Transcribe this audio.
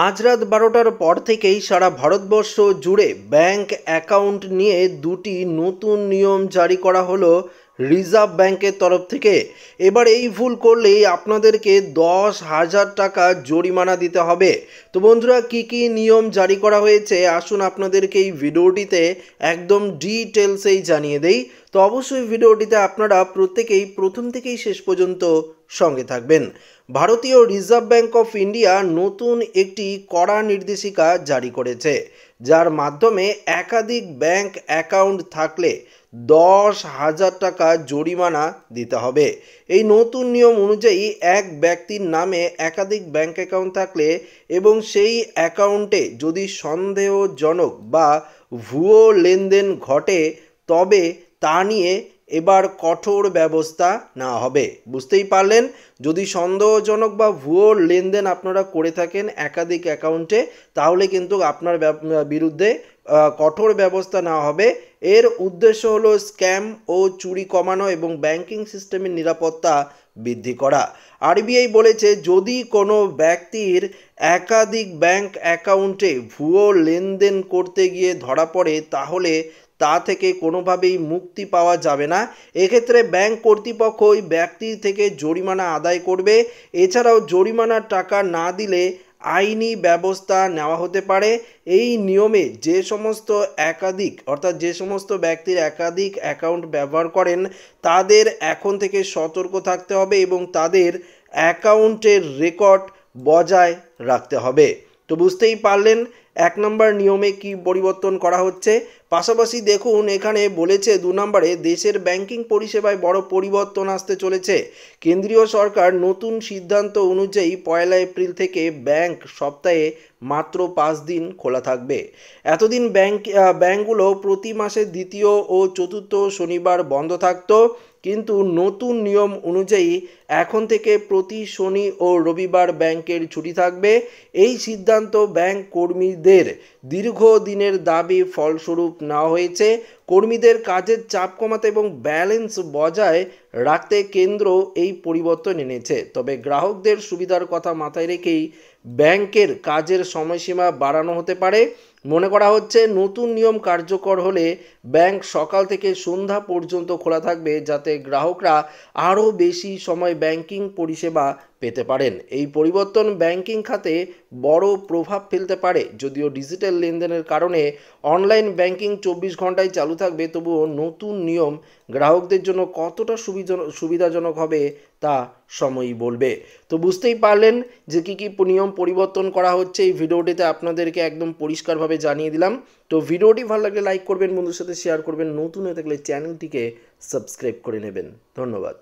আজ রাত 12টার পর থেকেই সারা ভারতবর্ষ জুড়ে ব্যাংক অ্যাকাউন্ট নিয়ে দুটি নতুন নিয়ম জারি করা হলো রিজার্ভ ব্যাংকের তরফ থেকে। এবার এই ভুল করলেই আপনাদেরকে 10,000 টাকা জরিমানা দিতে হবে। তো বন্ধুরা, কি কি নিয়ম জারি করা হয়েছে আসুন আপনাদেরকে এই ভিডিওটিতে একদম ডিটেলসেই জানিয়ে দেই। তো অবশ্যই ভিডিওটিতে আপনারা প্রত্যেকেই প্রথম থেকেই শেষ পর্যন্ত সঙ্গে থাকবেন। ভারতীয় রিজার্ভ ব্যাংক অফ ইন্ডিয়া নতুন একটি কড়া নির্দেশিকা জারি করেছে, যার মাধ্যমে একাধিক ব্যাংক অ্যাকাউন্ট থাকলে 10,000 টাকা জরিমানা দিতে হবে। এই নতুন নিয়ম অনুযায়ী এক ব্যক্তির নামে একাধিক ব্যাংক অ্যাকাউন্ট থাকলে এবং সেই অ্যাকাউন্টে যদি সন্দেহজনক বা ভুয়ো লেনদেন ঘটে তবে তা নিয়ে এবার কঠোর ব্যবস্থা নেওয়া হবে। বুঝতেই পারলেন, যদি সন্দেহজনক বা ভুয়ো লেনদেন আপনারা করে থাকেন একাধিক অ্যাকাউন্টে, তাহলে কিন্তু আপনার বিরুদ্ধে কঠোর ব্যবস্থা নেওয়া হবে। এর উদ্দেশ্য হলো স্ক্যাম ও চুরি কমানো এবং ব্যাংকিং সিস্টেমের নিরাপত্তা বৃদ্ধি করা। আরবিআই বলেছে, যদি কোনো ব্যক্তির একাধিক ব্যাংক অ্যাকাউন্টে ভুয়ো লেনদেন করতে গিয়ে ধরা পড়ে তাহলে তা থেকে কোনোভাবেই মুক্তি পাওয়া যাবে না। এক্ষেত্রে ব্যাংক কর্তৃপক্ষ ওই ব্যক্তি থেকে জরিমানা আদায় করবে। এছাড়াও জরিমানার টাকা না দিলে আইনি ব্যবস্থা নেওয়া হতে পারে। এই নিয়মে যে সমস্ত ব্যক্তির একাধিক অ্যাকাউন্ট ব্যবহার করেন তাদের এখন থেকে সতর্ক থাকতে হবে এবং তাদের অ্যাকাউন্টের রেকর্ড বজায় রাখতে হবে। তো বুঝতেই পারলেন 1 নম্বর নিয়মে কি পরিবর্তন করা হচ্ছে। পাশাপাশি দেখুন, এখানে বলেছে 2 নম্বরে দেশের ব্যাংকিং পরিষেবায় বড় পরিবর্তন আসতে চলেছে। কেন্দ্রীয় সরকার নতুন সিদ্ধান্ত অনুযায়ী 1 এপ্রিল থেকে ব্যাংক সপ্তাহে মাত্র 5 দিন খোলা থাকবে। এতদিন ব্যাংকগুলো প্রতি মাসের দ্বিতীয় ও চতুর্থ শনিবার বন্ধ থাকতো, কিন্তু নতুন নিয়ম অনুযায়ী এখন থেকে প্রতি শনি ও রবিবার ব্যাংকের ছুটি থাকবে। এই সিদ্ধান্ত ব্যাংক কর্মীদের দীর্ঘদিনের দাবি ফলস্বরূপ নেওয়া হয়েছে। কর্মীদের কাজের চাপ কমাতে এবং ব্যালেন্স বজায় রাখতে কেন্দ্র এই পরিবর্তন এনেছে। তবে গ্রাহকদের সুবিধার কথা মাথায় রেখেই ব্যাংকের কাজের সময়সীমা বাড়ানো হতে পারে। মনে করা হচ্ছে, নতুন নিয়ম কার্যকর হলে ব্যাংক সকাল থেকে সন্ধ্যা পর্যন্ত খোলা থাকবে, যাতে গ্রাহকরা আরও বেশি সময় ব্যাংকিং পরিষেবা পেতে পারেন। এই পরিবর্তন ব্যাংকিং খাতে বড় প্রভাব ফেলতে পারে। যদিও ডিজিটাল লেনদেনের কারণে অনলাইন ব্যাংকিং 24 ঘন্টায় চালু থাকবে, তবুও নতুন নিয়ম গ্রাহকদের জন্য কতটা সুবিধাজনক হবে তা সময়ই বলবে। তো বুঝতেই পারলেন যে কী কী নিয়ম পরিবর্তন করা হচ্ছে। এই ভিডিওটিতে আপনাদেরকে একদম পরিষ্কারভাবে জানিয়ে দিলাম। তো ভিডিওটি ভালো লাগলে লাইক করবেন, বন্ধুর সাথে শেয়ার করবেন, নতুন হয়ে থাকলে চ্যানেলটিকে সাবস্ক্রাইব করে নেবেন। ধন্যবাদ।